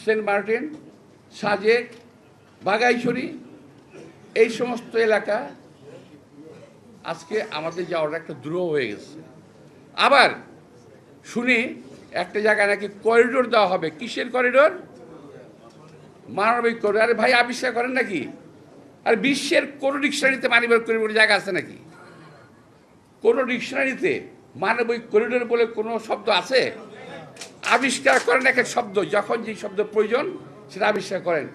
Saint Martin, Sajek, Baghaichhari, এই সমস্ত এলাকা আজকে আমাদের যাওয়ার একটা দ্রোহ হয়ে গেছে। আবার শুনি একটা জায়গায় নাকি করিডোর দেওয়া হবে। কিসের করিডোর? মানবিক করিডোর। আরে ভাই, আবিষ্কার করেন নাকি? আর বিশ্বের কোন ডিকশনারিতে মানবিক করিডোর জায়গা আছে নাকি? কোন ডিকশনারিতে মানবিক করিডোর বলে কোনো শব্দ আছে? আবিষ্কার করেন এক এক শব্দ, যখন যে শব্দ প্রয়োজন সেটা আবিষ্কার করেন।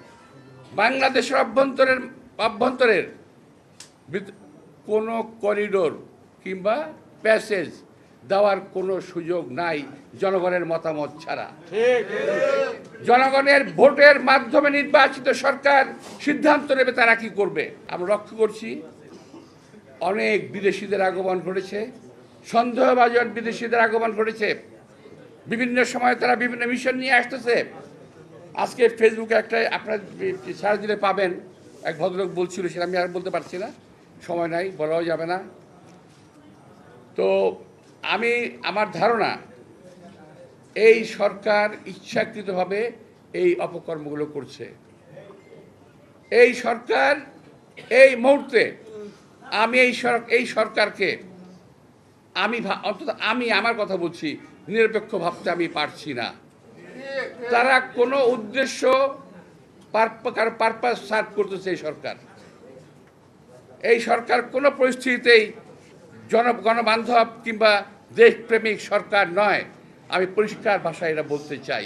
বাংলাদেশের অভ্যন্তরের কোনো করিডোর কিংবা প্যাসেজ দেওয়ার কোনো সুযোগ নাই জনগণের মতামত ছাড়া। জনগণের ভোটের মাধ্যমে নির্বাচিত সরকার সিদ্ধান্ত নেবে তারা কি করবে। আমরা লক্ষ্য করছি অনেক বিদেশিদের আগমন ঘটেছে, সন্দেহভাজন বিদেশিদের আগমন ঘটেছে। বিভিন্ন সময় তারা বিভিন্ন মিশন নিয়ে আসতেছে। আজকে ফেসবুকে একটা আপনার সার্চ দিলে পাবেন, এক ভদ্রলোক বলছিল, সেটা আমি আর বলতে পারছি না, সময় নাই, বলাও যাবে না। তো আমার ধারণা এই সরকার ইচ্ছাকৃতভাবে এই অপকর্মগুলো করছে। এই সরকার এই মুহূর্তে এই সরকারকে অন্তত আমি আমার কথা বলছি, নিরপেক্ষ ভাবতে আমি পারছি না। তারা কোনো উদ্দেশ্য পারপাস সার্ভ করতেছে। এই সরকার কোনো পরিস্থিতিতেই গণবান্ধব কিংবা দেশপ্রেমিক সরকার নয়। আমি পরিষ্কার ভাষায় এটা বলতে চাই।